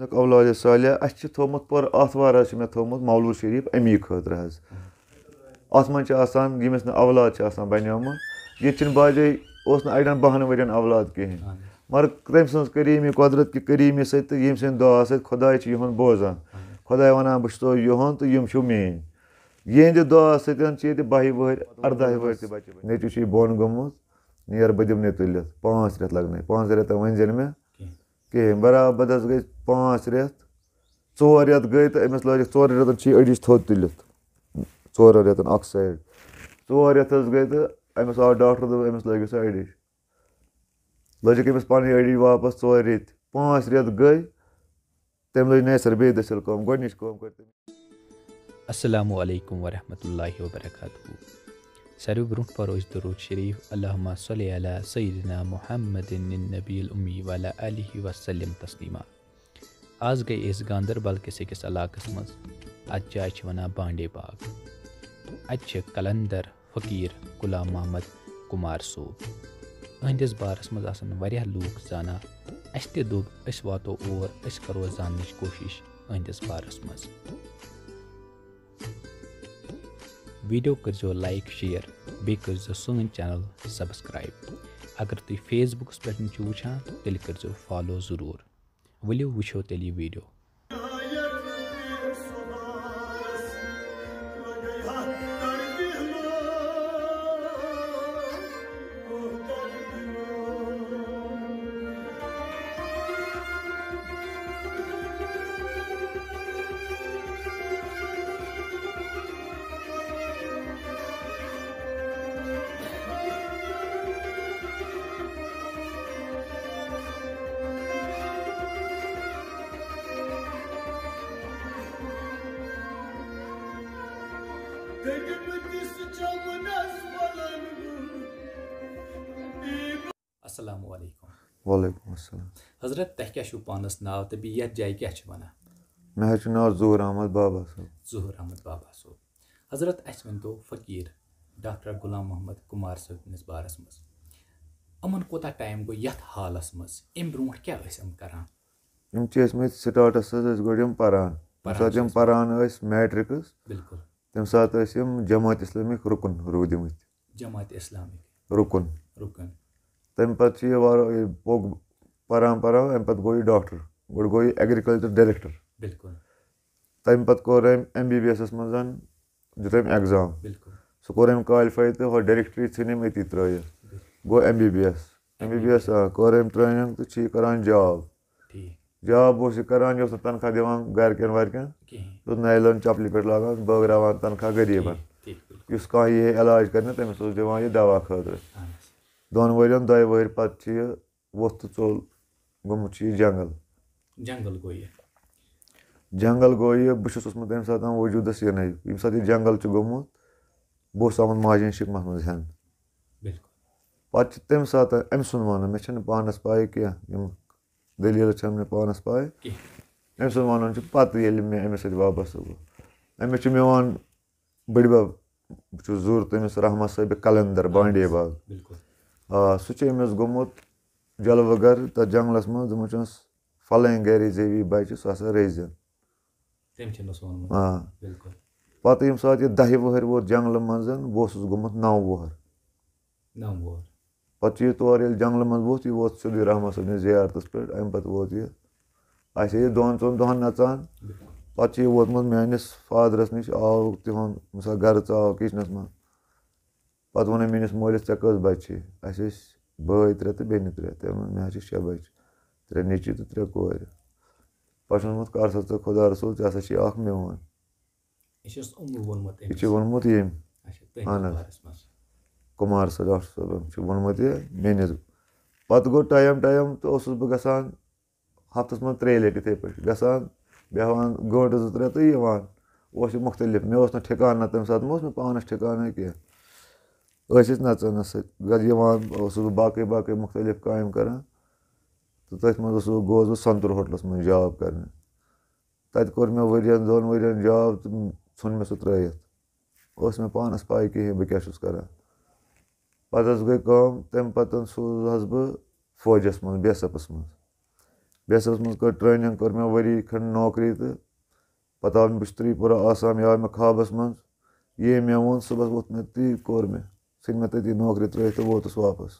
اولاد صالح اَسہِ چھِ تھوٚمُت پٔر آتھوار حظ چھِ مےٚ تھوٚمُت مولوٗد شریٖف امی خٲطرٕ حظ اَتھ منٛز چھِ آسان ییٚمِس نہٕ اولاد چھِ آسان بَنیومُت ییٚتہِ چھِنہٕ باجے اوس نہٕ اَڑٮ۪ن 12 ؤرۍیَن اولاد کِہیٖنۍ مگر تٔمۍ سٕنٛز کریٖمی قۄدرت کہِ کریٖمی سۭتۍ تہٕ ییٚمہِ سٕنٛدِ دعا سۭتۍ خۄداے چھِ یِہُنٛد بوزان خۄداے وَنان بہٕ چھُسو یِہُنٛد تہٕ یِم چھِو میٛٲنۍ یِہِنٛدِ دعا سۭتۍ چھِ ییٚتہِ 12 وٕہٕرۍ 14 وٕہٕرۍ تہِ بَچہِ نیٚچوٗ چھُے بۄن گوٚمُت نیر بہٕ دِمنَے تُلِتھ 5 رٮ۪تھ لَگنَے 5 رٮ۪تھ ؤنۍ زٮ۪ن مےٚ کِہیٖنۍ برابر حظ گٔے 5 رٮ۪تھ 4 رٮ۪تھ گٔے تہٕ أمِس لٲجِکھ 4 رٮ۪تَن چھِ أڑِچ تھوٚد تُلِتھ 4 رٮ۪تَن اَکھ سایڈ 4 رٮ۪تھ حظ گٔے تہٕ أمِس آو ڈاکٹر دوٚپ أمِس لٲگِو سا أڑِچ لٲجِکھ أمِس پَنٕنۍ أڑِچ واپَس 4 رٮ۪تۍ 5 رٮ۪تھ گٔے تٔمۍ لٲج نَیہِ سَر بیٚیہِ دٔسِل کٲم گۄڈنِچ کٲم کٔر تٔمۍ. السلام علیکم ورحمۃ اللہ وبرکاتہ ساروی برونٛٹھ پَرو أسۍ درود شریٖف اللہُمہ صلی علی سیدنا محمد النبی الأمی وعلی آلہ وسلم تسلیما. آز گٔے أسۍ گاندربل کِس أکِس علاقَس منٛز اَتھ جایہِ چھِ وَنان بانڈے باغ. اَتہِ چھِ کلندر فقیٖر غلام محمد کُمار صوب. أہنٛدِس بارَس منٛز آسَن واریاہ لوٗکھ زانان. اَسہِ تہِ دوٚپ أسۍ واتو اور أسۍ کَرو زاننٕچ کوٗشِش أہنٛدِس بارَس منٛز. ویٖڈیو کٔرۍزیو لایک شِیَر بیٚیہِ کٔرۍزیو سٲنۍ چَنَل سبسکرایب. اگر تُہۍ فیس بُکَس پٮ۪ٹھ چھِو وٕچھان تیٚلہِ کٔرۍزیو فالو ضروٗر. ؤلِو وٕچھو تیٚلہِ یہِ ویٖڈیو. السلام علیکم. وعلیکُم السلام. حضرت تۄہہِ کیٛاہ چھُو پانَس ناو تہٕ بیٚیہِ یَتھ جایہِ کیٛاہ چھِ وَنان؟ مےٚ حظ چھُ ناو ظہوٗر احمد بابا صٲب. ظہوٗر احمد بابا صٲب. حضرت اَسہِ ؤنۍتو فقیٖر ڈاکٹر غلام محمد کُمار صٲبنِس بارَس منٛز یِمَن کوٗتاہ ٹایم گوٚو یَتھ حالَس منٛز اَمہِ برونٛٹھ کیٛاہ ٲسۍ یِم کَران؟ یِم چھِ ٲسۍمٕتۍ سِٹاٹَس حظ ٲسۍ گۄڈٕ یِم پَران ییٚمہِ ساتہٕ یِم پَران ٲسۍ میٹرِکَس بِلکُل تَمہِ ساتہٕ ٲسۍ یِم جماعت اِسلٲمِک رُکُن روٗدۍمٕتۍ. جماعت اِسلامِک رُکُن رُکُن. تَمہِ پَتہٕ چھِ یہِ پوٚک پَران اَمہِ پَتہٕ گوٚو یہِ ڈاکٹر گۄڈٕ گوٚو یہِ ایٚگرِکَلچَر ڈایریٚکٹَر. بِلکُل. تَمہِ پَتہٕ کوٚر أمۍ MBBS منٛز دیُت أمۍ ایٚگزام. بِلکُل. سُہ کوٚر أمۍ کالِفاے تہٕ ہُہ ڈایریٚکٹرٛی ژھٕنۍ أمۍ أتی ترٛٲیِتھ گوٚو MBBS کوٚر أمۍ ٹرٛینِنٛگ تہٕ چھِ یہِ کَران جاب. جاب اوس یہِ کَران یہِ اوس نہٕ تَنخواہ دِوان گَرِکٮ۪ن وَرِکٮ۪ن یہِ اوس نایلان چَپلہِ پٮ۪ٹھ لاگان بٲگراوان تَنخواہ غریٖبَن. یُس کانٛہہ یی ہے علاج کَرنہِ تٔمِس اوس دِوان یہِ دَوا خٲطرٕ. 2 ؤرۍیَن 2 ؤہٕرۍ پَتہٕ چھِ یہِ ووٚتھ تہٕ ژوٚل گوٚمُت چھُ یہِ جنٛگل. جنٛگل گوٚو یہِ بہٕ چھُس اوسمُت تَمہِ ساتہٕ وجوٗدَس یِنَے ییٚمہِ ساتہٕ یہِ جنٛگل چھُ گوٚمُت بہٕ اوسُس آمُت ماجہِ ہِنٛدۍ شِکمَس منٛز ہٮ۪نہٕ. پَتہٕ چھِ تَمہِ ساتہٕ أمۍ سُنٛد وَنُن مےٚ چھَنہٕ پانَس پَے کینٛہہ یِم دٔلیٖلہٕ چھَنہٕ مےٚ پانَس پَے. أمۍ سُنٛد وَنُن چھُ پَتہٕ ییٚلہِ مےٚ أمِس سۭتۍ وابستہٕ گوٚو أمِس چھُ میون بٔڈِبب بہٕ چھُس ظہوٗر تٔمِس رحمت صٲبہِ کلندر بانڈے باغ. سُہ چھُ أمِس گوٚمُت جلوٕ گرٕ تَتھ جنٛگلَس منٛز دوٚپمُت چھُنَس فَلٲنۍ گَرِ زیوی بَچہِ سُہ ہسا رٔچھزٮ۪ن. پَتہٕ ییٚمہِ ساتہٕ یہِ 10 ؤہٕرۍ ووت جنٛگلہٕ منٛز بہٕ اوسُس گوٚمُت 9 وُہَر. پَتہٕ چھُ یہِ تورٕ ییٚلہِ جنٛگلہٕ منٛز ووٚتھ یہِ ووت سیوٚدُے رحمت صٲبنِس زیارتَس پٮ۪ٹھ اَمہِ پَتہٕ ووت یہِ آسہِ ہے یہِ 2-3 دۄہَن نَژان پَتہٕ چھُ یہِ ووتمُت میٛٲنِس فادرَس نِش آو تِہُنٛد مِثال گرٕ ژاو کِچنَس منٛز پَتہٕ ووٚن أمۍ میٛٲنِس مٲلِس ژےٚ کٔژ بَچہِ چھِ اَسہِ ٲسۍ بٲے 3 تہٕ بیٚنہِ 3 تٔمۍ ووٚن مےٚ حظ چھِ 6 بَچہِ 3 نیٚچِوۍ تہٕ 3 کورِ. پَتہٕ چھُ ووٚنمُت کر سا ژٕ خۄدا رسوٗل ژےٚ ہسا چھِ اکھ میون. یہِ چھُ ووٚنمُت ییٚمۍ اہن حظ کُمار صٲب ڈاکٹر صٲبَن چھُ ووٚنمُت یہِ میٲنِس. پَتہٕ گوٚو ٹایم تہٕ اوسُس بہٕ گژھان ہفتَس منٛز 3 لَٹہِ یِتھَے پٲٹھۍ گژھان بیٚہوان گٲنٛٹہٕ 2-3 تہٕ یِوان اوس یہِ مُختٔلِف مےٚ اوس نہٕ ٹھِکانہ تَمہِ ساتہٕ مہ اوس مےٚ پانَس ٹھِکانہ کینٛہہ ٲسۍ أسۍ نَژنَس سۭتۍ یِوان اوسُس بہٕ باقٕے مُختٔلِف کامہِ کَران تہٕ تٔتھۍ منٛز گوٚوُس بہٕ سَنتوٗر ہوٹلَس منٛز جاب کَرنہِ. تَتہِ کوٚر مےٚ 2 ؤرۍیَن جاب تہٕ ژھُن مےٚ سُہ ترٛٲیِتھ اوس مےٚ پانَس پَے کِہیٖنۍ بہٕ کیٛاہ چھُس کَران. پَتہٕ حظ گٔے کٲم تَمہِ پَتہٕ سوٗزہَس بہٕ فوجَس منٛز BSF منٛز بیسَس منٛز کٔر ٹرٛینِنٛگ کٔر مےٚ ؤری کھنٛڈ نوکری تہٕ پَتہٕ آو مےٚ بہٕ چھُس تِرٛپوٗرا آسام یہِ آو مےٚ خابَس منٛز یے مےٚ ووٚن صُبحس ووٚتھ مےٚ تی کوٚر مےٚ ژھٕنۍ مےٚ تٔتی نوکری ترٛٲیِتھ تہٕ ووتُس واپَس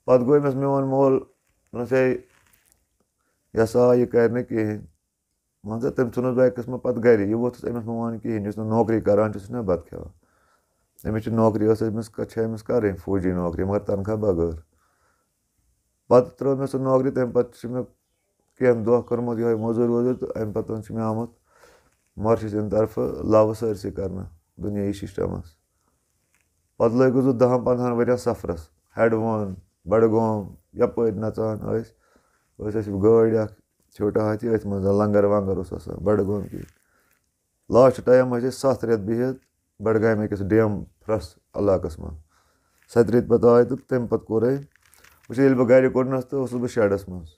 پَتہٕ گوٚو أمِس میون مول دوٚپنَس ہے یہِ ہسا آو یہِ کَرِ نہٕ کِہیٖنۍ مان ژٕ تٔمۍ ژھٕنُس بہٕ اَکہِ قٕسمہٕ پَتہٕ گَرِ یہِ ووٚتھُس أمِس مہٕ وَن کِہیٖنۍ یُس نہٕ نوکری کَران چھُ سُہ چھُنہ بَتہٕ کھٮ۪وان أمِس چھِ نوکری ٲس أمِس چھےٚ أمِس کَرٕنۍ فوجی نوکری مگر تَنخواہ بغٲر پَتہٕ ترٛٲو مےٚ سُہ نوکری تَمہِ پَتہٕ چھِ مےٚ کینٛہہ دۄہ کوٚرمُت یِہوٚے موٚزوٗرۍ ووٚزوٗرۍ تہٕ اَمہِ پَتہٕ چھُ مےٚ آمُت مارشَل سٕنٛدِ طرفہٕ لَوٕ سٲرسٕے کَرنہٕ دُنیٲیی سِسٹَمَس پَتہٕ لٲگِس بہٕ 10-15 ؤرۍیَن سفرَس ہٮ۪ڈوُن بَڈگوم یَپٲرۍ نَژان ٲسۍ اَسہِ گٲڑۍ اَکھ چھوٹا ہاتھی أتھۍ منٛز لنٛگَر وَنٛگَر اوس آسان بَڈگوم کِنۍ لاسٹ ٹایم ٲسۍ أسۍ 7 رٮ۪تھ بِہِتھ بَڈگامہِ أکِس ڈٮ۪م فرٛس علاقَس منٛز 7 رٮ۪تۍ پَتہٕ آے تہٕ تَمہِ پَتہٕ کوٚر أمۍ وٕچھ ییٚلہِ بہٕ گَرِ کوٚڑنَس تہٕ اوسُس بہٕ شَڈَس منٛز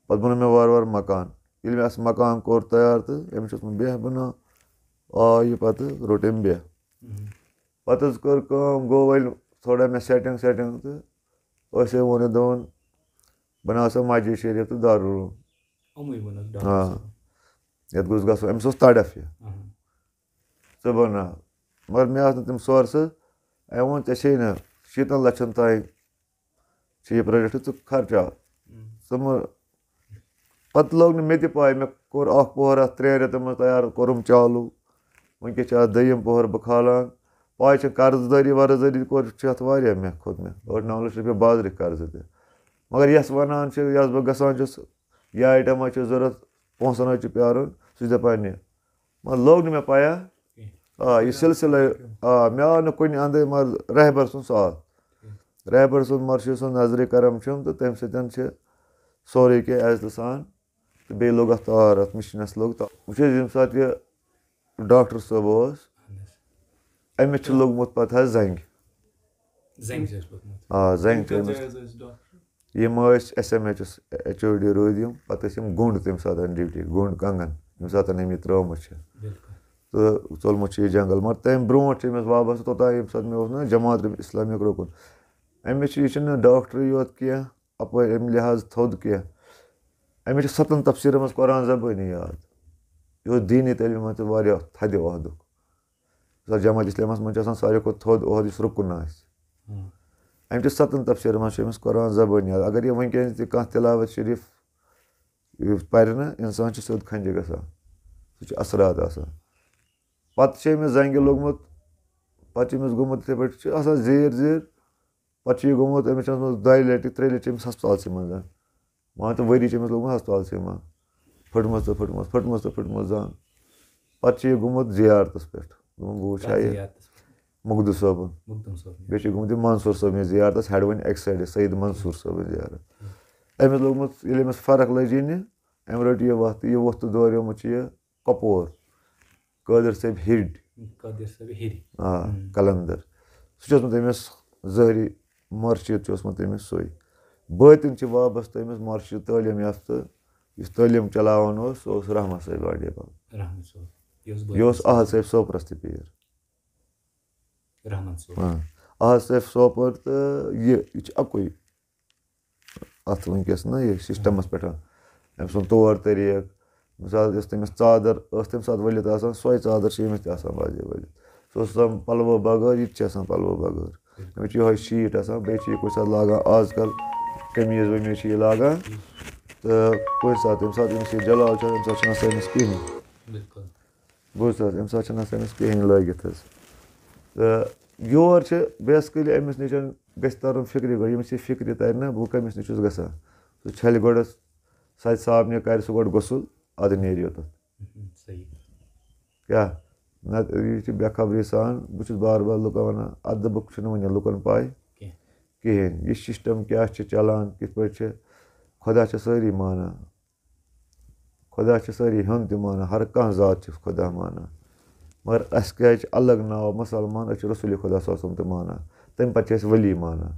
پَتہٕ بوٚنُم مےٚ وارٕ وارٕ مکان ییٚلہِ مےٚ اَسہِ مکان کوٚر تیار تہٕ أمِس چھُ اوسمُت بیٚہہ بَناو آو یہِ پَتہٕ روٚٹ أمۍ بیٚہہ پَتہٕ حظ کٔر کٲم گوٚو وۄنۍ تھوڑا مےٚ سٮ۪ٹِنٛگ تہٕ أسۍ ہے ووٚن یہِ دوٚپُن بَناو سا مسجِد شریٖف تہٕ دارالعلوم یَتھ گوٚژھ گژھُن أمِس اوس تَڑف یہِ ژٕ بَناو مگر مےٚ آسہٕ نہٕ تِم سورسٕز أمۍ ووٚن ژےٚ چھے نہ 70 لَچھَن تانۍ چھِ یہِ پرٛوجَکٹ ژٕ خرچاو ژٕ مہٕ پَتہٕ لوٚگ نہٕ مےٚ تہِ پَے مےٚ کوٚر اَکھ پوہَر اَتھ 3 رٮ۪تَن منٛز تیار کوٚرُم چالوٗ وٕنۍکٮ۪س چھِ اَتھ 2یِم پوہَر بہٕ کھالان پَے چھِ قرضدٲری ورضدٲری چھِ اَتھ واریاہ مےٚ کھوٚت مےٚ 8-9 لَچھ رۄپیہِ بازرٕکۍ قرضہٕ تہِ مگر یۄس وَنان چھِ یۄس بہٕ گژھان چھُس یہِ آیٹَم حظ چھِ ضوٚرَتھ پونٛسَن حظ چھِ پیٛارُن سُہ چھِ دَپان نہِ مگر لوٚگ نہٕ مےٚ پَیا یہِ سِلسِلَے مےٚ آو نہٕ کُنہِ اَندَے مگر رہبر سُنٛد ساتھ رہبر سُنٛد مُرشِد سُنٛد نظرِ کرم چھُم تہٕ تَمہِ سۭتۍ چھِ سورُے کینٛہہ عزتہٕ سان تہٕ بیٚیہِ لوٚگ اَتھ تار اَتھ مِشیٖنَس لوٚگ تار وٕچھ حظ ییٚمہِ ساتہٕ یہِ ڈاکٹر صٲب اوس أمِس چھِ لوٚگمُت پَتہٕ حظ زنٛگہِ زنٛگہِ چھِ أمِس یِم ٲسۍ SMH HOD روٗدۍ یِم پَتہٕ ٲسۍ یِم گُنٛڈ تَمہِ ساتہٕ ڈِوٹی گُنٛڈ کنٛگَن ییٚمہِ ساتہٕ أمۍ یہِ ترٛٲومٕژ چھِ تہٕ ژوٚلمُت چھُ یہِ جنٛگل مگر تَمہِ برونٛٹھ چھِ أمِس وابستہٕ توٚتام ییٚمہِ ساتہٕ مےٚ اوس نہ جماعت اِسلامیُک رُکُن أمِس چھِ یہِ چھِنہٕ ڈاکٹرٕے یوت کینٛہہ اَپٲرۍ اَمہِ لِحاظ تھوٚد کینٛہہ أمِس چھِ 7 تفسیٖرَن منٛز قۄران زبٲنی یاد یہِ اوس دیٖنی تعلیٖمہِ منٛز تہِ واریاہ تھدِ عہدُک مِثال جماعت اِسلامَس منٛز چھِ آسان ساروی کھۄتہٕ تھوٚد عہدٕ یُس رُکُن آسہِ أمۍ چھِ 7 تفسیٖرَن منٛز چھِ أمِس قۄران زبٲنی یاد اگر یہِ وٕنۍکٮ۪نَس تہِ کانٛہہ تِلاوت شریٖف پَرِ نہٕ اِنسان چھِ سیوٚد کھَنجہِ گژھان سُہ چھُ اثرات آسان پَتہٕ چھِ أمِس زنٛگہِ لوٚگمُت پَتہٕ چھِ أمِس گوٚمُت یِتھَے پٲٹھۍ چھِ آسان زیٖر پَتہٕ چھِ یہِ گوٚمُت أمِس چھِ ٲسمٕژ 2 لَٹہِ 3 لَٹہِ چھِ أمِس ہَسپتالسٕے منٛز مان ژٕ ؤری چھِ أمِس لوٚگمُت ہَسپتالسٕے منٛز پھٕٹمٕژ تہٕ پھٕٹمٕژ زنٛگ پَتہٕ چھِ یہِ گوٚمُت زِیارتَس پٮ۪ٹھ دوٚپُن بہٕ وٕچھِ ہا یہِ مُخدوٗ صٲبُن بیٚیہِ چھِ گوٚمُت یہِ منصوٗر صٲبنہِ زِیارتَس ہٮ۪ڈوٕنۍ اَکہِ سایڈٕ سعید منصوٗر صٲبٕنۍ زِیارت أمِس لوٚگمُت ییٚلہِ أمِس فرق لٔج یِنہِ أمۍ رٔٹ یہِ وَتھ تہٕ یہِ ووٚتھ تہٕ دوریومُت چھُ یہِ کۄپوور قٲدِر صٲب ہِرِ کَلَندَر سُہ چھُ اوسمُت أمِس ظٲہری مُرشِد چھُ اوسمُت أمِس سُے بٲطِن چھِ وابستہٕ أمِس مُرشِد تعلیٖم یافتہٕ یُس تعلیٖم چلاوان اوس سُہ اوس رحمان صٲب واڈی بل یہِ اوس احد صٲب سوپرَس تہِ پیٖر احد صٲب سوپور تہٕ یہِ چھِ اَکُے اَتھ وٕنۍکٮ۪س نہ یہِ سِسٹَمَس پٮ۪ٹھ أمۍ سُنٛد طور طریٖقہٕ مِثال یۄس تٔمِس ژادر ٲس تَمہِ ساتہٕ ؤلِتھ آسان سۄے ژادر چھِ أمِس تہِ آسان باضے ؤلِتھ سُہ اوس آسان پَلوو بغٲر یہِ تہِ چھِ آسان پَلوو بغٲر أمِس چھِ یِہوٚے شیٖٹ آسان بیٚیہِ چھِ یہِ کُنہِ ساتہٕ لاگان آز کَل قمیٖض ومیٖز چھِ یہِ لاگان تہٕ کُنہِ ساتہٕ ییٚمہِ ساتہٕ أمِس یہِ جلال چھُ تَمہِ ساتہٕ چھُنہٕ آسان أمِس کِہیٖنۍ بوٗز حظ اَمہِ ساتہٕ چھِنہٕ آسان أمِس کِہیٖنۍ لٲگِتھ حظ تہٕ یور چھِ بیسکٔلی أمِس نِش گژھِ تَرُن فِکرِ گۄڈٕ ییٚمِس یہِ فِکرِ تَرِ نہ بہٕ کٔمِس نِش چھُس گژھان سُہ چھَلہِ گۄڈٕ سَتہِ صابنہِ کَرِ سُہ گۄڈٕ غسُل اَدٕ نیرِ یوٚتَتھ کیٛاہ نَتہٕ یہِ چھِ بے خبری سان بہٕ چھُس بار بار لُکَن وَنان اَدبُک چھُنہٕ وٕنہِ لُکَن پَے کِہیٖنۍ یہِ سِسٹَم کیٛاہ چھِ چَلان کِتھ پٲٹھۍ چھِ خۄدا چھِ سٲری مانان خۄدا چھِ سٲری ہیوٚن تہِ مانان ہر کانٛہہ ذات چھِ خۄدا مانان مگر اَسہِ کیٛازِ چھِ الگ ناو مُسلمان أسۍ چھِ رسوٗلِ خۄدا صلی اللہ علیہ وسلم تہِ مانان تَمہِ پَتہٕ چھِ أسۍ ؤلی مانان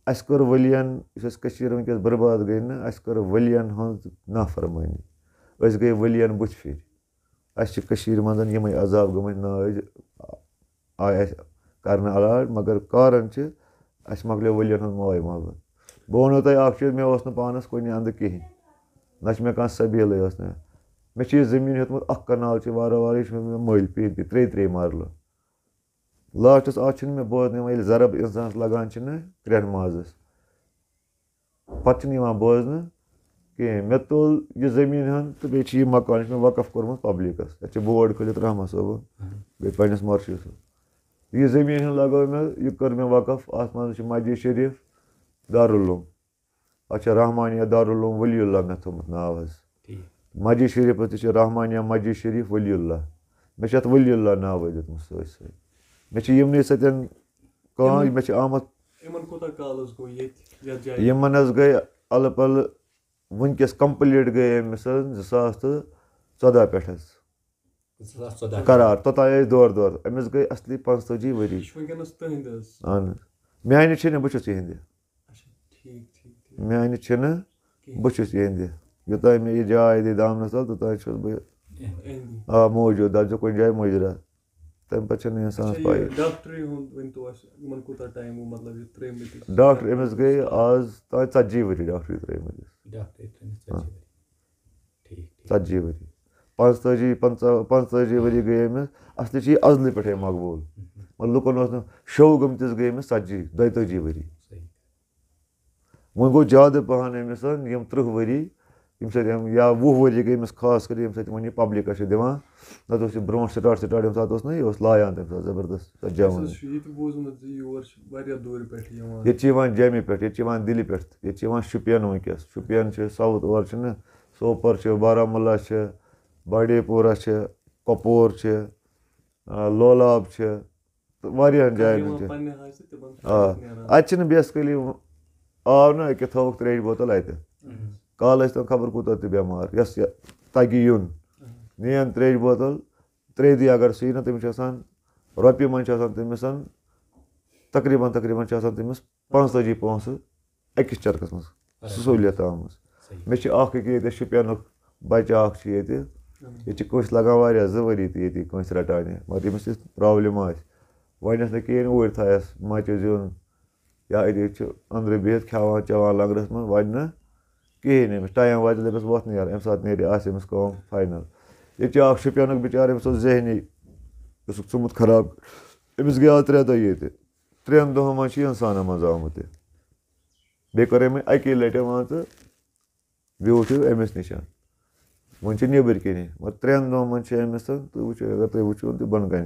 اَسہِ کٔر ؤلِیَن یُس اَسہِ کٔشیٖر وٕنۍکٮ۪س بُرباد گٔے نہٕ اَسہِ کٔر ؤلِیَن ہٕنٛز نافرمٲنی أسۍ گٔے ؤلِیَن بٕتھِ پھِرِ اَسہِ چھِ کٔشیٖرِ منٛز یِمَے عذاب گٔمٕتۍ نٲج آے اَسہِ کَرنہٕ علاج مگر کارَن چھِ اَسہِ مۄکلیو ؤلِیَن ہُنٛد ماے محبت بہٕ وَنو تۄہہِ اَکھ چیٖز مےٚ اوس نہٕ پانَس کُنہِ اَندٕ کِہیٖنۍ ना मे कह सबील मे यह जमीन हेतमुत अख कनाल वारा वारा यह मल पी 3 मरल लास्टस आज मे बोजन जरब इंसान लगान क्रैन माजस पे बोजन कहें मे तुल यह जमीन हन तो बे मकान मे वकफ कोर्मुत पब्लिकस ये बोर्ड खोलित रहमा सोबन बे पन्निस मर्शी यह जमीन लगो मे यह कर मे वकफ अत मज मस्जिद शरीफ दारुल अच्छा रहमानिया दारुल वलीउल्लाह मे थोमुत नाव मस्जिद शरीफ तो रहमानिया मस्जिद शरीफ वलीउल्लाह मे वलीउल्लाह नाव दितमुत सत मे यमन सतन कह मे आमद यमन गई अल पल वनकस कंप्लीट गई अमिस 2014 पे करार तोतान दौर अमिस गई असली 45 वरी मानि बहुत यहंद मानि बहुत यहंद योतान मे यह जाय दी दामनस तल तोतान बह मौजूद दर्ज कुछ जाए मुजरा तम पे इंसान पाई डॉक्टर अमिस गई आज तान 40 वरी डॉक्टरी त्रेमस 40 वरी 45 वरी गई अमिस असली अजल पे मकबूल मतलब लुकन शो गमतिस गई अमिस 42 वरी वो गो ज्यादा पहन अमिस 30 वरी या 20 वरी गई अमिस खास कर ये पब्लिक दिवान ना ब्रो स्टार्ट ये ना लायान तम जबरदस्त जवान ये जम्मू पे ये दिल्ली पे ये शुपियन वनकस शुपियन साउथ और सोपर बारामूला बांडीपोरा कपोर लोलाब वारियान जायन अत बेसिकली आव ना अके थोक 3 बोतल अत कल तम खबर कूत बेमार यस तगि यून नीन 3 बोतल 3 दी अगर सी ना तमिस रोपये मन तमिस तकरीबन तमिस 45 पोस अकिस चरकस मज सहूलियत आम मे ये शुपियन बच्चे ये कंस लगान 2 वरी तो कंस रटान मगर यमिस प्रॉब्लम वनस ना कहें ऊर थायस मच जुन या अंदर बिहत खावान चवान लंगरस मन वन ना कहें अमिस टाइम वात दपस वोथ नेर अम सात अमिस फाइनल ये शुपियन बिचार अमिस जहनी चुमुत खराब अमिस गई 3 दह ये 3 दहन मज इंसान मज आमुत बे कर अकी लट मान तो बूठू अमिस निश वन नबर कन मगर 3 दहन मज अमिस तो वो अगर तुम वो तो बन कन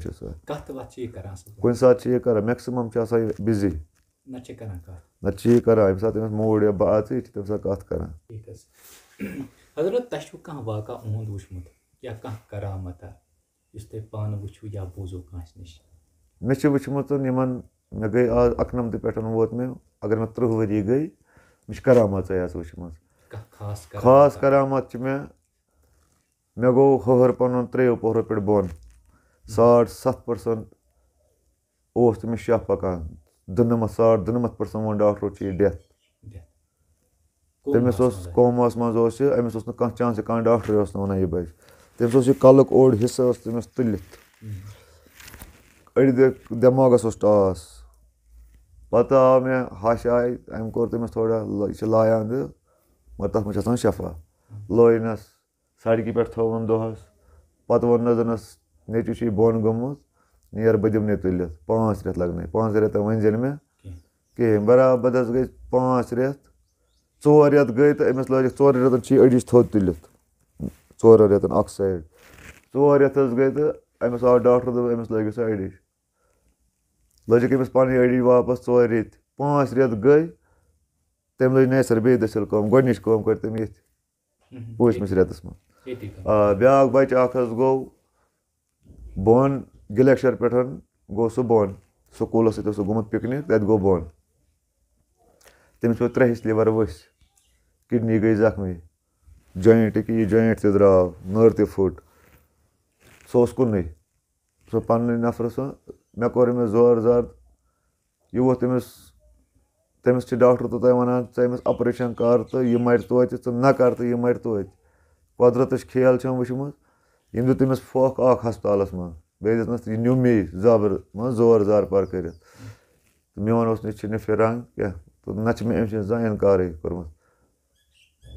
कुन सात कर मैक्सिमम बिजी नत कर अम सात मूड या बह अत तम सात कत कर हजरत तु कह वाक़ा उहुंद वुचमुत या कह करामत इस तुम पान वुचु या बोजो कांस निश मे वुचमुत मे गई आज 91 पे वोत मे अगर मे 30 वरी गई मे करामत वुचम खास करामत मे गो हर पन 3 पोहर पे बोन 7.5% ओस तमिस शह पकान 2.5% वो डॉक्टर डेथ तमिस कोमास मज अमिस कह चांस कह डॉक्टर वन यह बच तमिस कलक ओड हिस्सा तमिस तुलित अड़ दिमागस टास पत आव मे हश आई अम कोर तमिस थोड़ा यह लायान मगर तथ मज शफा लोनस सड़क पे थोन दोहस पत वोनस नेचु बोन गोमुत नीर बह दिमने तुलित 5 रेत लगन 5 रेत वन मे कहें बराबर गई 5 रेत 4 रेत गई तो अमिस लग 4 रेतन अड़िश थोद तुलित 4 रेतन अख साइड 4 रेत गई तो अमिस आव डॉक्टर दोप अमिस लग अड़िश लजिक अमिस पन अड़ी वापस 4 रेत 5 रेत गई तम लज नसर बे दसिल कम गोडनिच कम कर तम ये पूछमिस रेतस मज ब्या बच गो बोन गिलेक्शर पे गो सह बोन स्कूल सह गोमुत पिकनिक तत गो बोन तमिस पे 3 लीवर वस किडनी गई जख्मी जॉइंट कि जॉइंट ते द्राव नर ते फुट सह कुन सह पन नफर मे कोर अमिस जोर जार यह वो तमिस डॉक्टर तो वन अमिस ऑपरेशन कर तो यह मर तो ना कर तो यह मर तो कुदरत खेल वुचमुत यम दित तमिस फोक हस्पतालस मज बे दिस यह न्यू मे जबर जोर जार पर कर मेन फिरान क्या तो ना मे अम जा इनकार कोर्मुत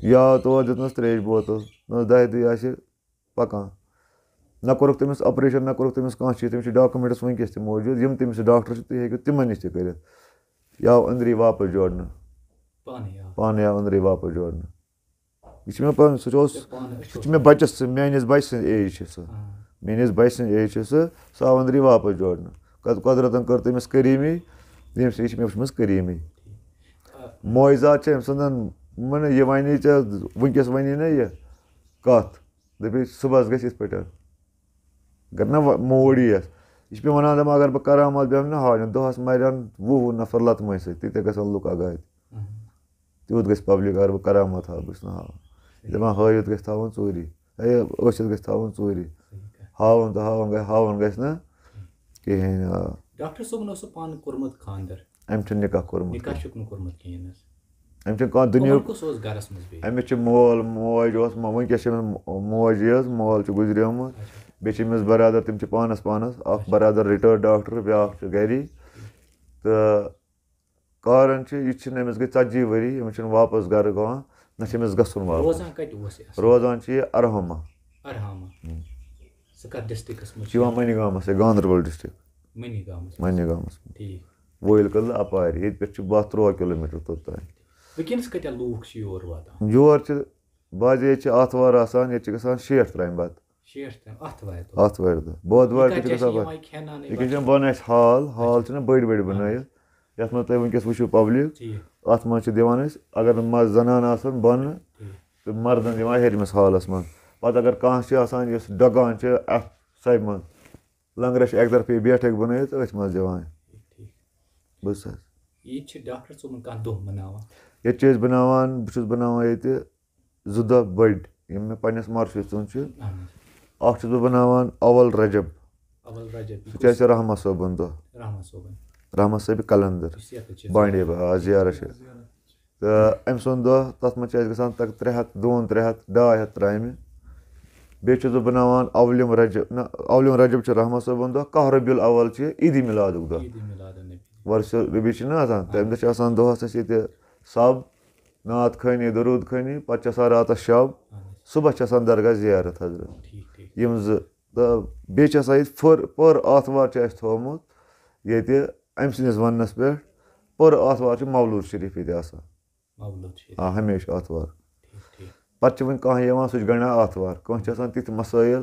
یا تور دِژنَس ترٛیش بوتل نہ 10 دۄہہِ آسہِ پَکان نہ کوٚرُکھ تٔمِس آپریشَن نہ کوٚرُکھ تٔمِس کانٛہہ چیٖز تٔمِس چھِ ڈاکومٮ۪نٛٹٕس وٕنۍکٮ۪س تہِ موٗجوٗد یِم تٔمِس ڈاکٹر چھِ تُہۍ ہیٚکِو تِمَن نِش تہِ کٔرِتھ یہِ آو أنٛدرٕے واپَس جوڑنہٕ پانَے آو أنٛدرٕے واپَس جوڑنہٕ یہِ چھِ مےٚ پَنُن سُہ چھِ مےٚ بَچَس سۭتۍ میٛٲنِس بَچہِ سٕنٛز ایج چھِ سُہ میٛٲنِس بَچہِ سٕنٛز ایج چھِ سُہ آو أنٛدرٕے واپَس جوڑنہٕ قۄدرَتَن کٔر تٔمِس کریٖمی ییٚمہِ سۭتۍ یہِ چھِ مےٚ وٕچھمٕژ کریٖمی معجزات چھِ أمۍ سٕنٛدٮ۪ن وَنہٕ یہِ وَنی ژےٚ وٕنۍکٮ۪س وَنی نا یہِ کَتھ دَپے صُبحَس گژھِ یِتھ پٲٹھۍ اگر نہ موٗڈ یِیَس یہِ چھِ مےٚ وَنان دَپان اگر بہٕ کرامات بیٚہمہٕ نا ہاونہِ دۄہَس مَرن 20 نفر لَتہٕ مٔنٛجۍ سۭتۍ تیٖتیٛاہ گژھن لُکھ اگادِ تیُتھ گژھِ پَبلِک اگر بہٕ کرامات ہاوٕ بہٕ چھُس نہٕ ہاوان دَپان ہٲیِتھ گژھِ تھاوُن ژوٗری ٲسِتھ گژھِ تھاوُن ژوٗری ہاوُن تہٕ ہاوُن گژھِ نہٕ کِہیٖنۍ أمۍ چھُنہٕ نِکاح کوٚرمُت أمۍ چھُنہٕ کانٛہہ دُنیہُک أمِس چھِ مول موج اوس وٕنۍکٮ۪س چھِ أمِس موجی حظ مول چھُ گُزریومُت بیٚیہِ چھِ أمِس بَرادَر تِم چھِ پانَس اَکھ بَرادَر رِٹٲرٕڈ ڈاکٹر بیٛاکھ چھُ گَری تہٕ کارَن چھِ یہِ چھِنہٕ أمِس گٔے 40 ؤری أمِس چھِنہٕ واپَس گرٕ گژھان نہ چھِ أمِس گژھُن واپَس روزان چھِ یہِ اَرہامہ یہِ چھِ یِوان مٔنی گامَس گاندَربَل ڈِسٹِرٛک مٔنی گامَس منٛز وٲیِل کٔدلہٕ اَپارِ ییٚتہِ پٮ۪ٹھ چھِ 12-13 کِلوٗمیٖٹر توٚتام یور چھِ بعضے ییٚتہِ چھِ آتھوار آسان ییٚتہِ چھِ گژھان 60 ترامہِ بَتہٕ آتھوارِ دۄہ بودوارِ تہِ چھِ گژھان بَتہٕ ییٚکیٛاہ چھِ بَنٲیِتھ اَسہِ ہال چھِنہ بٔڑۍ بٔڑۍ بَنٲیِتھ یَتھ منٛز تُہۍ وٕنۍکٮ۪س وٕچھِو پَبلِک اَتھ منٛز چھِ دِوان أسۍ اگر نہٕ منٛزٕ زَنان آسان بۄنہٕ تہٕ مَردَن دِوان ہیٚرمِس ہالَس منٛز پَتہٕ اگر کانٛہہ چھِ آسان یُس ڈۄکان چھِ اَتھ سۄبہِ منٛز لنٛگرَس چھِ اَکہِ طرفہٕ یہِ بیٹھک بَنٲیِتھ أتھۍ منٛز دِوان بوٗز حظ ییٚتہِ چھِ أسۍ بَناوان بہٕ چھُس بَناوان ییٚتہِ 2 دۄہ بٔڑۍ یِم مےٚ پنٛنِس مارشَس منٛز چھِ اَکھ چھُس بہٕ بَناوان اول رجب سُہ چھِ اَسہِ رحمت صٲبُن دۄہ رحمت صٲبہِ کَلَندَر بانڈی زیارت چھِ تہٕ أمۍ سُنٛد دۄہ تَتھ منٛز چھِ اَسہِ گژھان 300 200 300 200 ترامہِ بیٚیہِ چھُس بہٕ بَناوان اولِم رجب چھُ رحمت صٲبُن دۄہ 10 ربیع الاول چھِ عیٖدِ مِلادُک دۄہ وۄرثہِ ربیع چھِنہ آسان تَمہِ دۄہ چھِ آسان دۄہَس اَسہِ ییٚتہِ سَب نعت خٲنی دروٗد خٲنی پَتہٕ چھِ آسان راتَس شب صُبحس چھِ آسان درگاہ زیارت حضرت یِم 2 تہٕ بیٚیہِ چھِ آسان ییٚتہِ پٔر آتھوار چھُ اَسہِ تھوٚومُت ییٚتہِ أمۍ سٕنٛدِس وَننَس پٮ۪ٹھ پٔر آتھوار چھُ مولوٗد شریٖف ییٚتہِ آسان ہمیشہِ آتھوار پَتہٕ چھِ وۄنۍ کانٛہہ یِوان سُہ چھُ گَنٛڈان آتھوار کٲنٛسہِ چھِ آسان تِتھۍ مسٲیِل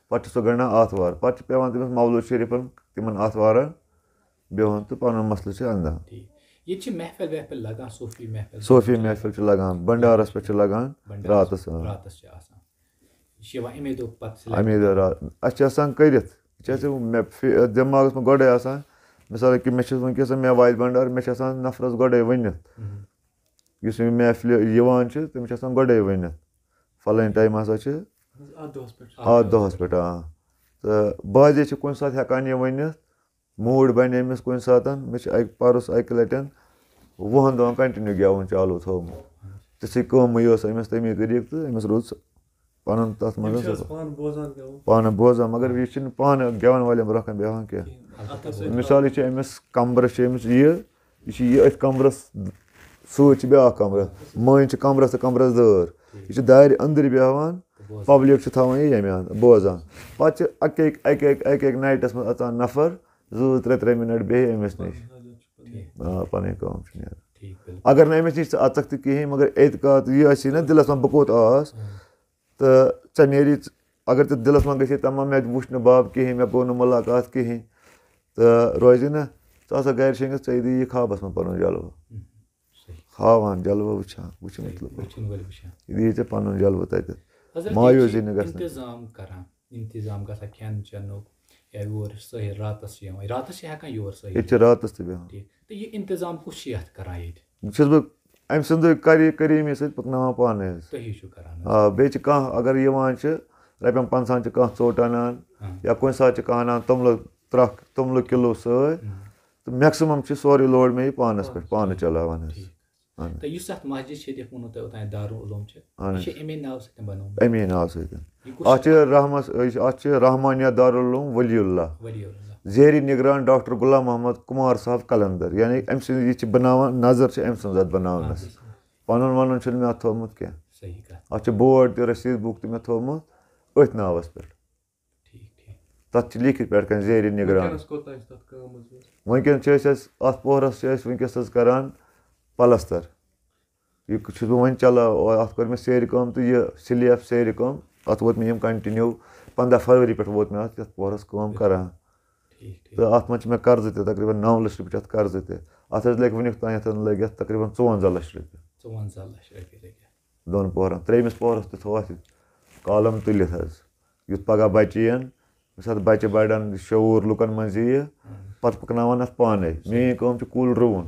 پَتہٕ چھُ سُہ گَنٛڈان آتھوار پَتہٕ چھِ پٮ۪وان تٔمِس مولوٗد شریٖفَن تِمَن آتھوارَن بِہُن تہٕ پَنُن مَسلہٕ چھِ اَنٛدان صوفی محفِل چھِ لَگان بَنڈارَس پٮ۪ٹھ چھِ لَگان راتَس اَمے دۄہ اَسہِ چھِ آسان کٔرِتھ یہِ چھِ اَسہِ مےٚ دٮ۪ماغَس منٛز گۄڈَے آسان مِثال کہِ مےٚ چھِ وٕنۍکٮ۪س مےٚ واتہِ بَنڈار مےٚ چھِ آسان نفرَس گۄڈَے ؤنِتھ یُس یہِ محفِلہِ یِوان چھِ تٔمِس چھِ آسان گۄڈَے ؤنِتھ فَلٲنۍ ٹایم ہَسا چھِ اَتھ دۄہَس پٮ۪ٹھ تہٕ بعضے چھِ کُنہِ ساتہٕ ہٮ۪کان یہِ ؤنِتھ موٗڈ بَنہِ أمِس کُنہِ ساتہٕ مےٚ چھِ پَرُس اَکہِ لَٹہِ 20 دۄہَن کَنٹِنیوٗ گٮ۪وُن چالوٗ تھوٚومُت تِژھٕے کٲمٕے ٲس أمِس تَمی طریٖقہٕ تہٕ أمِس روٗد پَنُن تَتھ منٛز پانہٕ بوزان مگر یہِ چھِنہٕ پانہٕ گٮ۪وَن والٮ۪ن برونٛہہ کَنہِ بیٚہوان کینٛہہ مِثال یہِ چھِ أمِس کَمرَس چھِ أمِس یہِ چھِ یہِ أتھۍ کَمرَس سۭتۍ چھِ بیٛاکھ کَمرٕ مٔنٛزۍ چھِ کَمرَس تہٕ کَمرَس دٲر یہِ چھِ دارِ أنٛدٕرۍ بیٚہوان پَبلِک چھِ تھاوان یہِ ییٚمہِ اَنٛدٕ بوزان پَتہٕ چھِ اَکہِ اَکہِ نایٹَس منٛز اَژان نفر 2-3 مِنَٹ بیٚہہِ أمِس نِش پَنٕنۍ کٲم چھِ نیران اگر نہٕ أمِس نِش ژٕ اَژَکھ تہِ کِہیٖنۍ مگر اعتقاد یہِ آسی نہ دِلَس منٛز بہٕ کوٚت آس تہٕ ژےٚ نیری اگر ژٕ دِلَس منٛز گژھی تَمام مےٚ وُچھ نہٕ بَب کِہیٖنۍ مےٚ گوٚو نہٕ مُلاقات کِہیٖنۍ تہٕ روزِ نہ ژٕ ہسا گرِ شیٚنگِتھ ژےٚ دی یہِ خابَس منٛز پَنُن جلوٕ ہاوان جلوٕ وٕچھان وٕچھ مطلب یہِ دی ژےٚ پَنُن جلوٕ تَتٮ۪تھ مایوٗسی نہٕ گژھان ییٚتہِ چھِ راتَس تہِ بیٚہوان چھُس بہٕ أمۍ سٕنٛدٕے کریٖمی سۭتۍ پَکناوان پانَے حظ بیٚیہِ چھِ کانٛہہ اگر یِوان چھِ رۄپیَن 50 چھِ کانٛہہ ژوٚٹ اَنان یا کُنہِ ساتہٕ چھِ کانٛہہ اَنان توٚملہٕ کِلوٗ سۭتۍ تہٕ میکسِمَم چھِ سورُے لوڈ مےٚ یہِ پانَس پٮ۪ٹھ پانہٕ چلاوان حظ اَمے ناوٕ سۭتۍ اَتھ چھِ رحمانیہ دارالعلوم ؤلی اللہ زیرِ نِگران ڈاکٹر غلام محمد کُمار صٲب کَلَندَر یعنی أمۍ سٕنٛز یہِ چھِ بَناوان نظر چھِ أمۍ سٕنٛز اَتھ بَناونَس پَنُن وَنُن چھُنہٕ مےٚ اَتھ تھوٚمُت کینٛہہ صحیح کَتھ اَتھ چھِ بورڈ تہِ رٔسیٖد بُک تہِ مےٚ تھوٚومُت أتھۍ ناوَس پٮ۪ٹھ ٹھیٖک ٹھیٖک تَتھ چھِ لیٖکھِتھ پٮ۪ٹھ کَنۍ زیرِ نِگران وٕنکٮ۪ن چھِ أسۍ حظ اَتھ پوہرَس چھِ أسۍ وٕنکٮ۪س حظ کَران پَلَستَر یہِ چھُس بہٕ وۄنۍ چلاوان اَتھ کٔر مےٚ سیرِ کٲم تہٕ یہِ سِلیب سیرِ کٲم اَتھ ووت مےٚ یِم کَنٹِنیوٗ 15 فروری پٮ۪ٹھ ووت مےٚ اَتھ یَتھ پوہرَس کٲم کَران تہٕ اَتھ منٛز چھِ مےٚ قرضہٕ تہِ تقریٖباً 9 لَچھ رۄپیہِ چھِ اَتھ قرضہٕ تہِ اَتھ حظ لٔگۍ وٕنیُک تانٮ۪تھ لٔگۍ اَتھ تقریٖباً 54 لَچھ رۄپیہِ 54 لَچھ رۄپیہِ لٔگۍ دۄن پوہرَن ترٛیٚیِمِس پوہرَس تہِ تھوٚو اَتھ کالَم تُلِتھ حظ یُتھ پَگاہ بَچہِ یِن ییٚمہِ ساتہٕ بَچہِ بَڑٮ۪ن شعوٗر لُکَن منٛز یِیہِ پَتہٕ پَکناوَن اَتھ پانَے میٛٲنۍ کٲم چھِ کُل رُوُن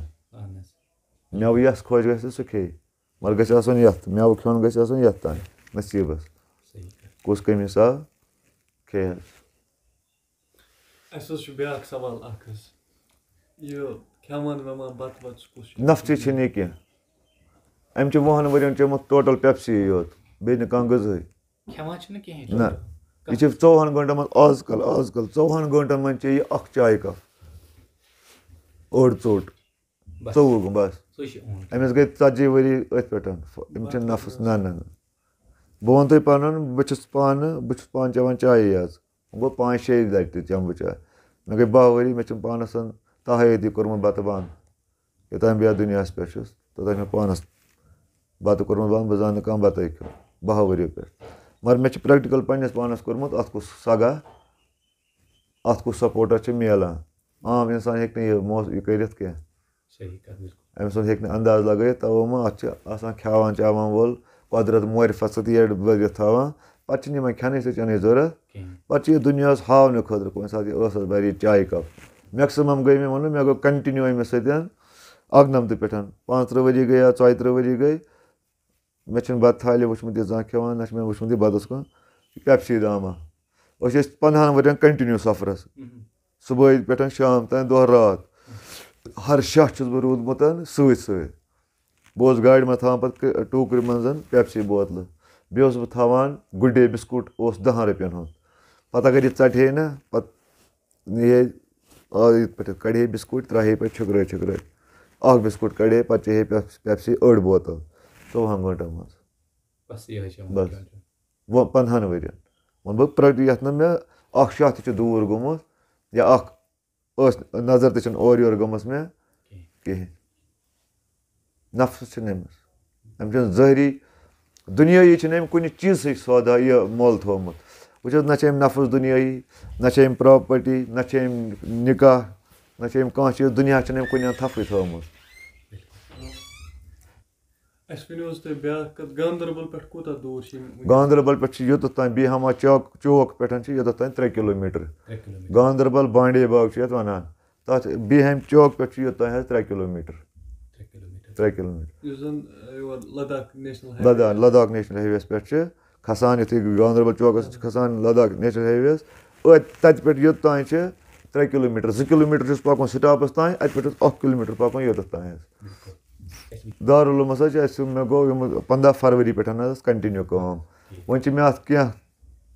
مٮ۪وٕ یَس خۄش گژھِ سُہ کھیٚیہِ مگر گژھِ آسُن یَتھ مٮ۪وٕ کھیوٚن گژھِ آسُن یَتھ تانۍ نصیٖبَس کُس کٔمۍ حِساب کھیٚیہِ حظ اَسہِ حظ چھُ بیٛاکھ سوال اَکھ حظ یہِ کھٮ۪وان وٮ۪وان بَتہٕ وَتہٕ کُس چھُ نفژٕ چھِنہٕ یہِ کینٛہہ أمۍ چھِ 20 ؤرۍیَن چوٚمُت ٹوٹَل پیپسی یوت بیٚیہِ نہٕ کانٛہہ غذہٕے کھٮ۪وان چھِنہٕ کِہیٖنۍ نہ یہِ چھِ 24 گٲنٛٹَن منٛز آز کَل 24 گٲنٛٹَن منٛز چیٚیہِ یہِ اَکھ چاے کَپ اوٚڑ ژوٚٹ 24 بَس أمِس گٔے 40 ؤری أتھۍ پٮ۪ٹھ أمِس چھِنہٕ نفٕژ نہ نہ بہٕ وَنہٕ تۄہہِ پَنُن بہٕ چھُس پانہٕ چٮ۪وان چایی حظ وۄنۍ گوٚو 5-6 لَٹہِ تہِ چٮ۪مہٕ بہٕ چاے مےٚ گٔے 10 ؤری مےٚ چھُنہٕ پانَس تاہٲیتی کوٚرمُت بَتہٕ بنٛد یوٚتانۍ بہٕ یَتھ دُنیاہَس پٮ۪ٹھ چھُس توٚتانۍ مےٚ پانَس بَتہٕ کوٚرمُت بنٛد بہٕ زانہٕ نہٕ کانٛہہ بَتَے کھیوٚ 10 ؤریو پٮ۪ٹھ مگر مےٚ چھِ پرٛٮ۪کٹِکَل پنٛنِس پانَس کوٚرمُت اَتھ کُس سَگا اَتھ کُس سَپوٹا چھِ میلان عام اِنسان ہیٚکہِ نہٕ یہِ کٔرِتھ کینٛہہ أمۍ سُنٛد ہیٚکہِ نہٕ اَنداز لگٲیِتھ تَوَے ما اَتھ چھِ آسان کھٮ۪وان چاوان وول قۄدرَت مورِ فصٕل یٔڑ بٔرِتھ تھاوان پَتہٕ چھِنہٕ یِمَن کھٮ۪نٕچ سۭتۍ چٮ۪نٕچ ضوٚرَتھ پَتہٕ چھِ یہِ دُنیاہَس ہاونہٕ خٲطرٕ کُنہِ ساتہٕ یہِ ٲسَس بَرِ یہِ چایہِ کَپ مٮ۪کسِمَم گٔے مےٚ ووٚنمُت مےٚ گوٚو کَنٹِنیوٗ أمِس سۭتۍ 98 پٮ۪ٹھ 35 ؤری گٔے یا 34 ؤری گٔے مےٚ چھِنہٕ بَتہٕ تھالہِ وٕچھمُت یہِ زانٛہہ کھٮ۪وان نہ چھِ مےٚ وٕچھمُت یہِ بَتَس کُن پیپسی داما أسۍ ٲسۍ 15 ؤرۍیَن کَنٹِنیوٗ سفرَس صُبحٲے پٮ۪ٹھ شام تانۍ دۄہ راتھ ہر شاہ چھُس بہٕ روٗدمُت سۭتۍ سۭتۍ بہٕ اوسُس گاڑِ منٛز تھاوان پَتہٕ ٹوٗکرِ منٛز پیپسی بوتلہٕ بیٚیہِ اوسُس بہٕ تھاوان گُڈ ڈے بِسکوٗٹ اوس 10 رۄپیَن ہُنٛد پَتہٕ اگر یہِ ژَٹہِ ہے نہ پَتہٕ نِیے یِتھ پٲٹھۍ کَڑِ ہے بِسکوٗٹ ترٛایہِ ہے پَتہٕ چھٔکرٲے چھٔکرٲے اَکھ بِسکوٗٹ کَڑِ ہے پَتہٕ چے ہے پیپسی أڑ بوتل 24 گٲنٛٹَن منٛز بَس 15 ؤرۍیَن وۄنۍ بہٕ یَتھ نہٕ مےٚ اَکھ شاہ تہِ چھُ دوٗر گوٚمُت یا اَکھ نظر تہِ چھَنہٕ اورٕ یورٕ گٔمٕژ مےٚ کِہیٖنۍ نفژٕ چھِنہٕ أمِس أمۍ چھِنہٕ ظٲہری دُنیٲیی چھِنہٕ أمۍ کُنہِ چیٖزٕے سودا یہِ مۄل تھوٚومُت وٕچھ حظ نہ چھِ أمۍ نفٕژ دُنیٲیی نہ چھِ أمۍ پرٛاپَرٹی نہ چھِ أمۍ نِکاح نہ چھِ أمۍ کانٛہہ چیٖز دُنیا چھِنہٕ أمۍ کُنہِ اَنٛدٕ تھپھٕے تھٲومٕژ اَسہِ ؤنِو حظ تُہۍ بیٛاکھ کَتھ گاندَربَل پٮ۪ٹھ کوٗتاہ دوٗر چھِ یِم گاندَربَل پٮ۪ٹھ چھِ یوٚتَتھ تانۍ بیٖہاما چوک پٮ۪ٹھ چھِ یوٚتَتھ تانۍ 3 کِلوٗمیٖٹر گاندَربَل بانڈے باغ چھِ یَتھ وَنان تَتھ بیٖہامہِ چوک پٮ۪ٹھ چھِ یوٚتانۍ حظ 3 کِلوٗمیٖٹر 3 کِلوٗمیٖٹر یُس زَن لداخ نیشنَل ہاے وییَس پٮ۪ٹھ چھِ کھسان یُتھُے گاندَربَل چوکَس چھِ کھسان لداخ نیشنَل ہاے وییَس تَتہِ پٮ۪ٹھ یوٚتانۍ چھِ 3 کِلوٗمیٖٹر 2 کِلوٗمیٖٹر چھُس پَکُن سِٹاپَس تانۍ اَتہِ پٮ۪ٹھ اوس 1 کِلوٗمیٖٹر پَکُن یوٚتَتھ تانۍ حظ دارالعلوٗمَس حظ چھِ اَسہِ مےٚ گوٚو یِم 15 فروری پٮ۪ٹھ حظ کَنٹِنیوٗ کٲم وۄنۍ چھِ مےٚ اَتھ کینٛہہ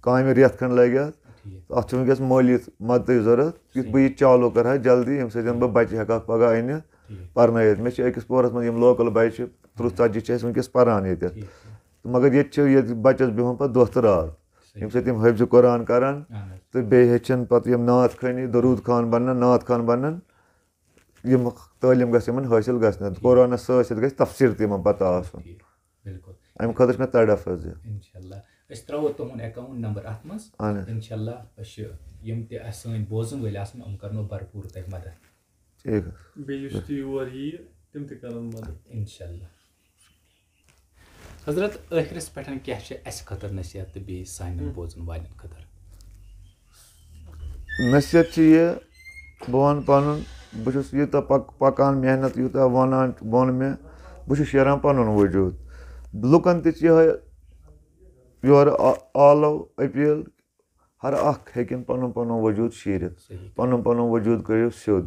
کامہِ رٮ۪تھ کھنٛڈ لَگہِ اَتھ اَتھ چھُ وٕنکٮ۪س مٲلی مَدتٕچ ضوٚرَتھ یُتھ بہٕ یہِ چالوٗ کَرٕ ہا جلدی ییٚمہِ سۭتۍ بہٕ بَچہِ ہٮ۪کہٕ ہاکھ پَگاہ أنِتھ پَرنٲیِتھ مےٚ چھِ أکِس پورَس منٛز یِم لوکَل بَچہِ 30-40 چھِ اَسہِ وٕنکٮ۪س پَران ییٚتٮ۪تھ مگر ییٚتہِ چھِ ییٚتہِ بَچَس بِہُن پَتہٕ دۄہ تہٕ راتھ ییٚمہِ سۭتۍ یِم حٲفظِ قۄران کَران تہٕ بیٚیہِ ہیٚچھَن پَتہٕ یِم نعت خٲنی دروٗد خان بَنَن نعت خان بَنَن یِم تعلیٖم گژھِ یِمَن حٲصِل گژھنہٕ قۄرانَس سۭتۍ سۭتۍ گژھِ تفسیٖر تہِ یِمَن پَتہ آسُن اَمہِ خٲطرٕ چھِ مےٚ تَڑَف حظ یہِ ٹھیٖک بیٚیہِ یُس تہِ یور یِیہِ تِم تہِ کَرَن مدد حضرت ٲخرَس پٮ۪ٹھ کیٛاہ چھِ اَسہِ خٲطرٕ نصیحت تہٕ بیٚیہِ سانٮ۪ن بوزَن والٮ۪ن خٲطرٕ نصیحت چھِ یہِ بہٕ وَنہٕ پَنُن بہٕ چھُس یوٗتاہ پَکان محنت یوٗتاہ ووٚن مےٚ بہٕ چھُس شیران پَنُن وجوٗد لُکَن تہِ چھِ یِہوٚے یورٕ آلو أپیٖل ہر اَکھ ہیٚکن پَنُن پَنُن وجوٗد شیٖرِتھ پَنُن پَنُن وجوٗد کٔرِو سیوٚد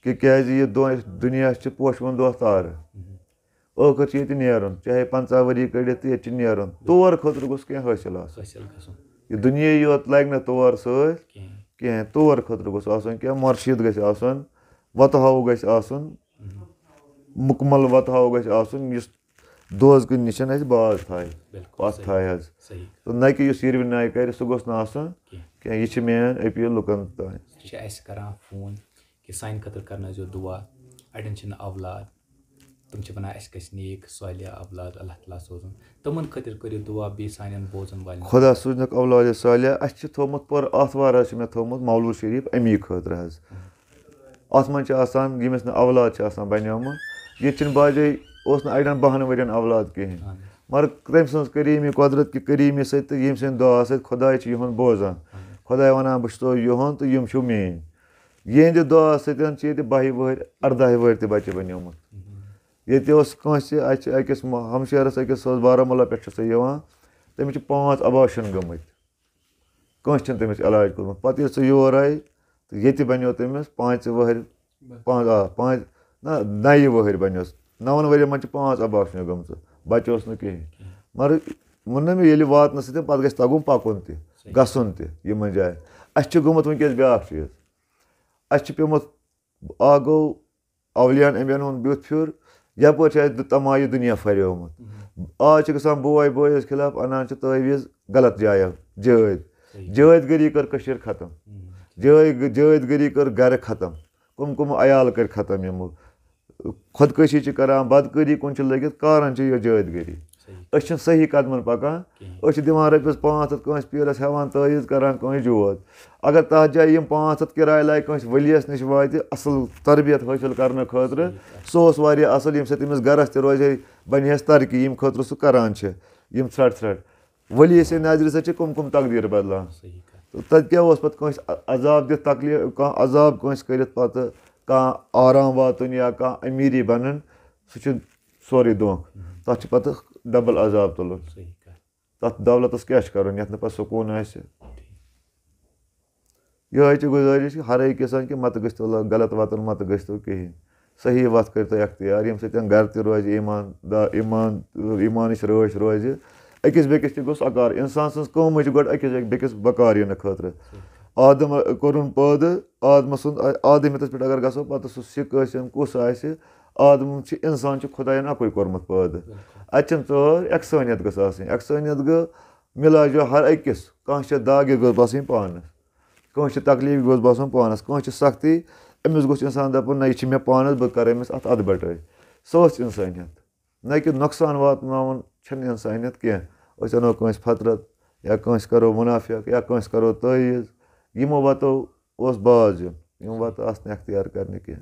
کیٛازِ یہِ دُنیا چھِ پوشوُن دۄہ تارٕ ٲخٕر چھِ ییٚتہِ نیرُن چاہے 15 ؤری کٔڑِتھ تہٕ ییٚتہِ چھِ نیرُن تور خٲطرٕ گوٚژھ کینٛہہ حٲصِل آسُن یہِ دُنیٲیی یوت لَگہِ نہٕ تور سۭتۍ کِہیٖنۍ تور خٲطرٕ گوٚژھ آسُن کینٛہہ مُرشِد گژھِ آسُن وَتہٕ ہاوُ گژھِ آسُن مُکمل وَتہٕ ہاوُ گژھِ آسُن یُس दोज कुन निश बाज थाय बिल्कुल पथ थाय हज सही तो न कि युस यिरवि नाय कर सह गोस न आसन कह यह मेन अपील लुकन तान छ अस करान फोन कि सान खतर करनजो दुआ अड़न छन औलाद तुम छ वनान अस गछ नेक सालिया औलाद अल्लाह ताला सोजन तमन खतर करियो दुआ बे सानन बोजन वाल खुदा सोजनक औलाद सालिया अस छ थोमुत पर आतवार छ मे थोमुत मौलूद शरीफ अमी खतर हज अत मन आसान यमिस न औलाद छ आसान बन्योमुत ये छ बाजे ओस न अड़न 12 वरियन औलाद कहीं मगर तम सज करीमी कुदरत कि करीमी सत यम सन दुआ सत खुदा छ यहुन बोजान खुदा वनान बह तो यहुन तो यम छु मेन यहद दुआ सतन छ 12 वहर 18 वहर ते बच्चे बन्योमुत ये अकिस हमशेरस अकिस बारामूला पे तमिस 5 अबाशन गमत कंस तमिस इलाज कोर्मुत पे सह योर आय तो ये बनो तमिस 5 वहर 5 ना 9 वहर बनो 9 वरियन मन 5 अबाशन गम बच्चे न कहें मगर वोन मे ये वातन सत पे गि तगुन पकुन तन तम जाए अस गोमुत वनकस ब्या चीज अस पेमुत आ गो अवलियान अम्बियन हुंद ब्युथ फिर यपर तमाय दुनिया फरियोमुत आज गसान बोय बोयस खिलाफ अनान तवीज़ गलत जायो जायदगरी कर कशीर खत्म जायदगरी कर घर खत्म कुम अयाल कर खत्म यमो खुदकशी करान बदकारी कुन लगित कारण यह जायदगरी अस सही कदमन पकान दिवान रपिस 500 कंस पीरस हेवान तवीज़ करान कंस जोत अगर तथ जाए 500 किराय लाय कंस वलियस निश वात असल तरबियत हासिल करने खतर सह वारिया असल यम तमिस गरस त रोज बनहस तरक्की यम खतर सह करान यम थ्रट वली से नजर से कुम तकदीर बदलान तत क्या पे कंस अजाब दित तकलीफ कह अजाब कंस कर कह आराम वातन या कह अमीरी बनन सह सोरे धोख तथ पे डबल अजाब तुलन तथ दौलतस क्या कर ये सुकून यह गुजारिश हर अकिस कि मत गो गलत वतन मत गो कहें सही वत कर अख्तियार यम सत घर त रोज ईमान रच रोज अकिस बेकिस गोस अकार इंसान सज कम गो अकिस बेकिस बकार इन खतर आदम कोरुन पौध आदम सुंद आदमियत पे अगर गो पे सह सिख कुस आदम इंसान खुदायन अकुई कोर्मुत पौध अतम चोर यकसानियत गई यकसानियत गो मिला जो हर अकिस कह दागे गोस बसन पानस कह तकलीफ गोस बसन पानस कह सख्ती अमिस गोस इंसान दपन ना यह मे पानस बह कर अमिस अत अदबटाई सह इंसानियत न कि नुकसान वातनावन इंसानियत कह अनो कंस फतरत या कंस करो मुनाफिक या कंस करो तवीज़ यमो वतो बाज यम वत अख्तियार करने कह